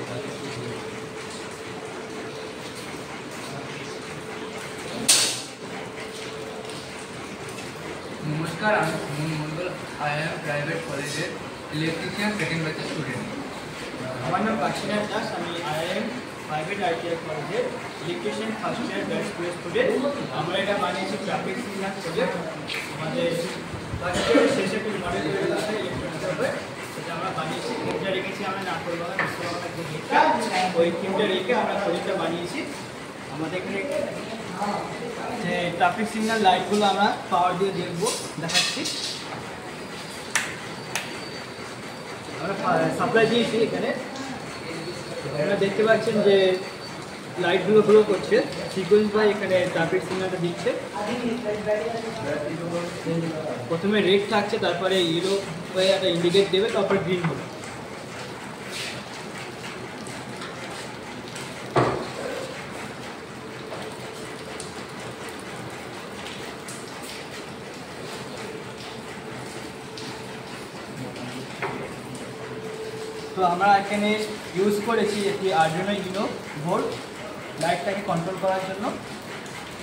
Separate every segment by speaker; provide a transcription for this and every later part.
Speaker 1: नमस्कार, আমি Suman Mondal, IIM private কলেজের ইলেকট্রিশিয়ান সেকেন্ড ব্যাচের স্টুডেন্ট।
Speaker 2: আমার নাম কাশিনাথ দাস, আমি আইআইএম প্রাইভেট আইটিআই কলেজের electrician first year batch student. আমরা এটা বানিয়েছি ট্রাফিক সিগন্যাল প্রজেক্ট। আমাদের ফার্স্ট ইয়ারের শেষে একটি মডেল তৈরি করতে ইলেকট্রনিক্স হবে, সেটা আমরা বানিয়েছি। থিমটা রেখেছি আমরা নাগপুরবাগান বিশ্ববাগানের যে গেটটা, ওই থিমটা রেখে আমরা প্রজেক্টটা বানিয়েছি। আমাদের এখানে যে ট্রাফিক সিগন্যাল লাইটগুলো আমরা পাওয়ার দিয়ে দেখাচ্ছি। আমরা সাপ্লাই দিয়েছি এখানে। আপনারা দেখতে পাচ্ছেন যে লাইটগুলো গ্লো করছে সিকোয়েন্স বাই, এখানে ট্রাফিক সিগন্যালটা দিচ্ছে। প্রথমে রেড থাকছে, তারপরে ইয়েলো হয়ে একটা ইন্ডিকেট দেবে, তারপরে গ্রিন হবে। তো আমরা এখানে ইউজ করেছি একটি আরডুইনো ইউনো বোর্ড লাইটটাকে কন্ট্রোল করার জন্য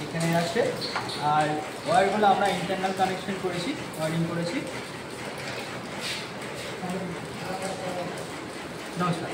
Speaker 2: এখানে আসে। আর ওয়্যারগুলো আমরা ইন্টারনাল কানেকশন করেছি, ওয়্যারিং করেছি। নমস্কার।